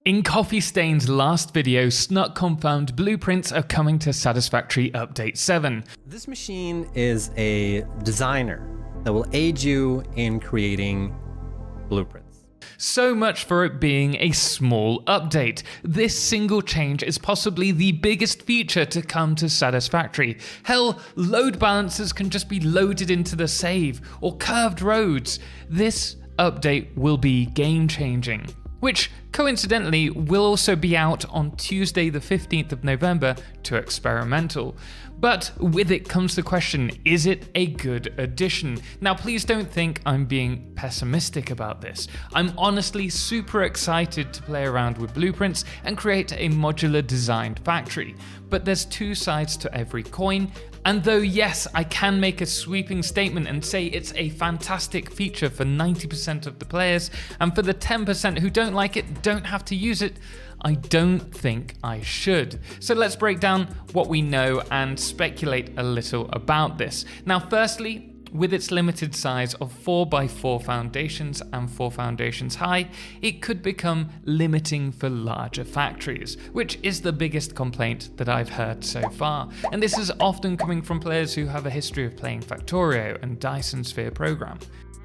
In Coffee Stain's last video, Snut confirmed blueprints are coming to Satisfactory Update 7. This machine is a designer that will aid you in creating blueprints. So much for it being a small update. This single change is possibly the biggest feature to come to Satisfactory. Hell, load balancers can just be loaded into the save, or curved roads. This update will be game-changing, which coincidentally will also be out on Tuesday the 15th of November to experimental. But with it comes the question, is it a good addition? Now please don't think I'm being pessimistic about this. I'm honestly super excited to play around with blueprints and create a modular designed factory. But there's two sides to every coin, and though yes, I can make a sweeping statement and say it's a fantastic feature for 90% of the players, and for the 10% who don't like it, don't have to use it, I don't think I should. So let's break down what we know and speculate a little about this. Now firstly, with its limited size of 4x4 foundations and 4 foundations high, it could become limiting for larger factories, which is the biggest complaint that I've heard so far. And this is often coming from players who have a history of playing Factorio and Dyson Sphere Program.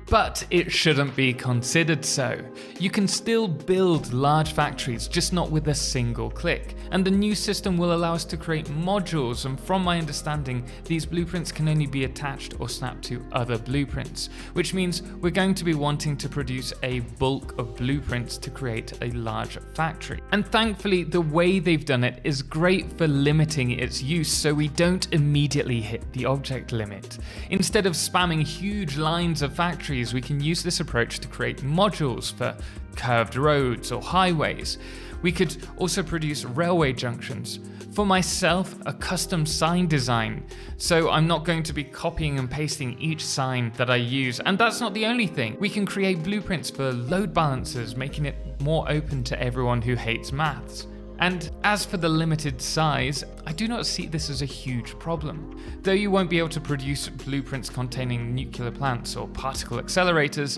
But it shouldn't be considered so. You can still build large factories, just not with a single click. And the new system will allow us to create modules, and from my understanding, these blueprints can only be attached or snapped to other blueprints, which means we're going to be wanting to produce a bulk of blueprints to create a large factory. And thankfully, the way they've done it is great for limiting its use so we don't immediately hit the object limit. Instead of spamming huge lines of factories, we can use this approach to create modules for curved roads or highways. We could also produce railway junctions. For myself, a custom sign design, so I'm not going to be copying and pasting each sign that I use. And that's not the only thing. We can create blueprints for load balancers, making it more open to everyone who hates maths. And as for the limited size, I do not see this as a huge problem. Though you won't be able to produce blueprints containing nuclear plants or particle accelerators,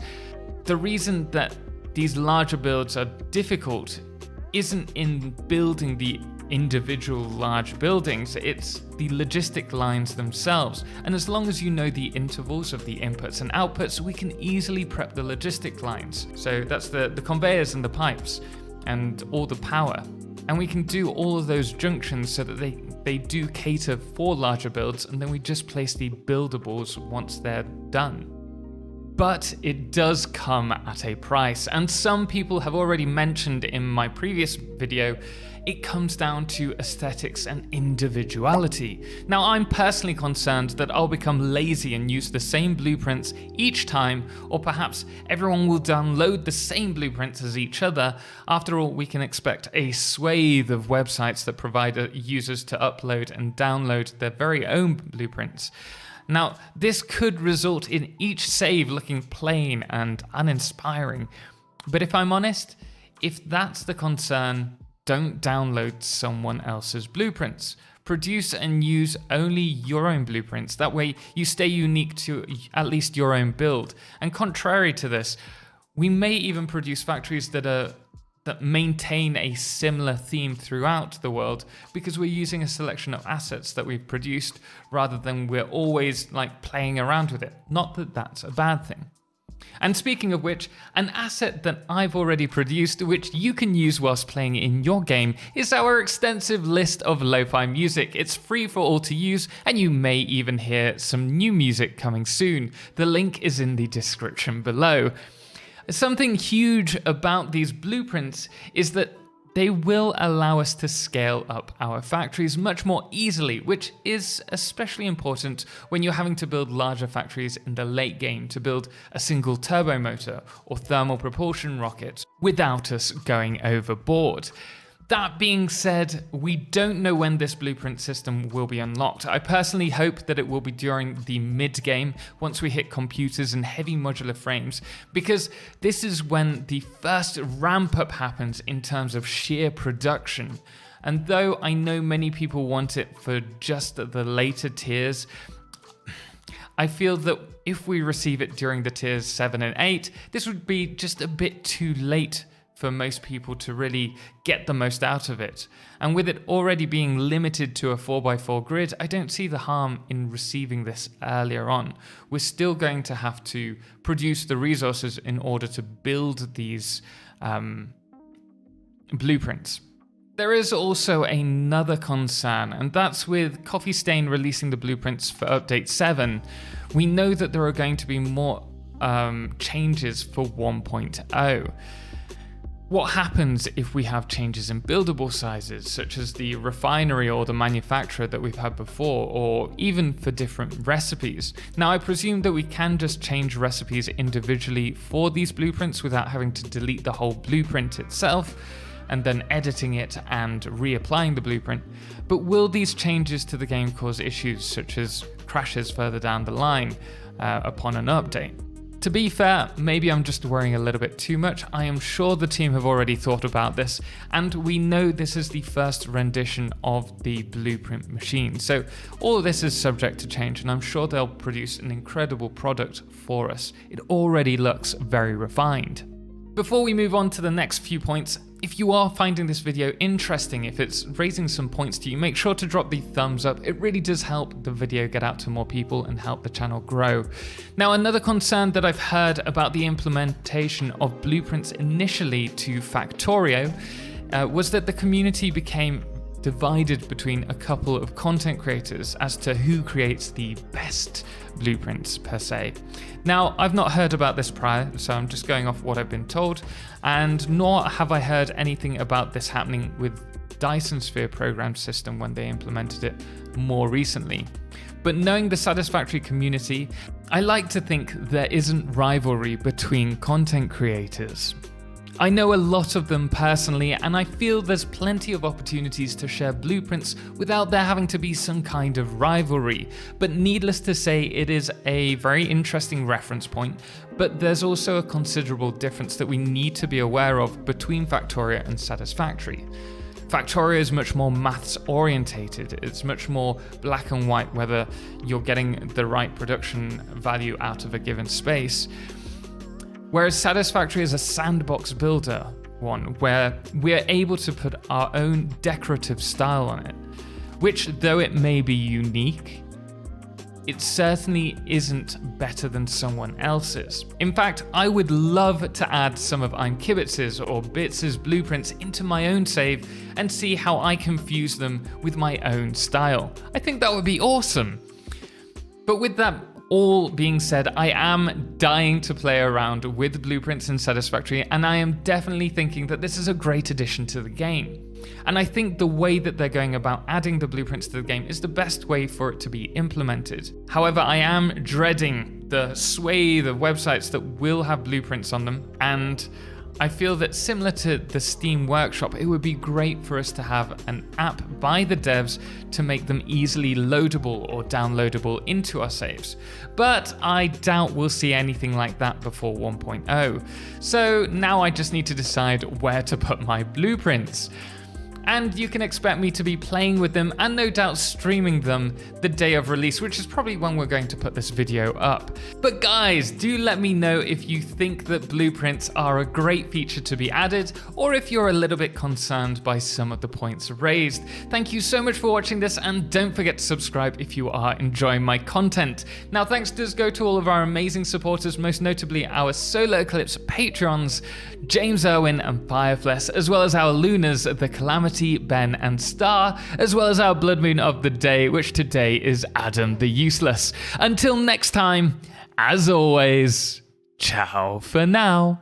the reason that these larger builds are difficult isn't in building the individual large buildings, it's the logistic lines themselves. And as long as you know the intervals of the inputs and outputs, we can easily prep the logistic lines. So that's the conveyors and the pipes and all the power. And we can do all of those junctions so that they do cater for larger builds, and then we just place the buildables once they're done. But it does come at a price, and some people have already mentioned in my previous video, it comes down to aesthetics and individuality. Now I'm personally concerned that I'll become lazy and use the same blueprints each time, or perhaps everyone will download the same blueprints as each other. After all, we can expect a swathe of websites that provide users to upload and download their very own blueprints. Now, this could result in each save looking plain and uninspiring. But if I'm honest, if that's the concern, don't download someone else's blueprints. Produce and use only your own blueprints. That way you stay unique to at least your own build. And contrary to this, we may even produce factories that maintain a similar theme throughout the world, because we're using a selection of assets that we've produced rather than we're always like playing around with it. Not that that's a bad thing. And speaking of which, an asset that I've already produced, which you can use whilst playing in your game, is our extensive list of lo-fi music. It's free for all to use, and you may even hear some new music coming soon. The link is in the description below. Something huge about these blueprints is that they will allow us to scale up our factories much more easily, which is especially important when you're having to build larger factories in the late game to build a single turbo motor or thermal propulsion rocket without us going overboard. That being said, we don't know when this blueprint system will be unlocked. I personally hope that it will be during the mid-game, once we hit computers and heavy modular frames, because this is when the first ramp-up happens in terms of sheer production. And though I know many people want it for just the later tiers, I feel that if we receive it during the tiers 7 and 8, this would be just a bit too late for most people to really get the most out of it. And with it already being limited to a 4x4 grid, I don't see the harm in receiving this earlier on. We're still going to have to produce the resources in order to build these blueprints. There is also another concern, and that's with Coffee Stain releasing the blueprints for update 7. We know that there are going to be more changes for 1.0. What happens if we have changes in buildable sizes, such as the refinery or the manufacturer that we've had before, or even for different recipes? Now, I presume that we can just change recipes individually for these blueprints without having to delete the whole blueprint itself and then editing it and reapplying the blueprint. But will these changes to the game cause issues such as crashes further down the line upon an update? To be fair, maybe I'm just worrying a little bit too much. I am sure the team have already thought about this, and we know this is the first rendition of the blueprint machine. So all of this is subject to change, and I'm sure they'll produce an incredible product for us. It already looks very refined. Before we move on to the next few points, if you are finding this video interesting, if it's raising some points to you, make sure to drop the thumbs up. It really does help the video get out to more people and help the channel grow. Now, another concern that I've heard about the implementation of blueprints initially to Factorio was that the community became divided between a couple of content creators as to who creates the best blueprints per se. Now, I've not heard about this prior, so I'm just going off what I've been told, and nor have I heard anything about this happening with Dyson Sphere program system when they implemented it more recently. But knowing the Satisfactory community, I like to think there isn't rivalry between content creators. I know a lot of them personally, and I feel there's plenty of opportunities to share blueprints without there having to be some kind of rivalry. But needless to say, it is a very interesting reference point, but there's also a considerable difference that we need to be aware of between Factorio and Satisfactory. Factorio is much more maths orientated. It's much more black and white, whether you're getting the right production value out of a given space. Whereas Satisfactory is a sandbox builder one, where we're able to put our own decorative style on it, which, though it may be unique, it certainly isn't better than someone else's. In fact, I would love to add some of imkibitz's or Bits' blueprints into my own save and see how I can fuse them with my own style. I think that would be awesome. But with that all being said, I am dying to play around with blueprints in Satisfactory, and I am definitely thinking that this is a great addition to the game. And I think the way that they're going about adding the blueprints to the game is the best way for it to be implemented. However, I am dreading the swathe of websites that will have blueprints on them, and I feel that similar to the Steam Workshop, it would be great for us to have an app by the devs to make them easily loadable or downloadable into our saves. But I doubt we'll see anything like that before 1.0. So now I just need to decide where to put my blueprints. And you can expect me to be playing with them and no doubt streaming them the day of release, which is probably when we're going to put this video up. But guys, do let me know if you think that blueprints are a great feature to be added, or if you're a little bit concerned by some of the points raised. Thank you so much for watching this, and don't forget to subscribe if you are enjoying my content. Now, thanks does go to all of our amazing supporters, most notably our SolarEclipse Patrons, James Irwin and Firefless, as well as our Lunas, the Calamity, Ben and Star, as well as our Blood Moon of the day, which today is Adam the Useless. Until next time, as always, ciao for now.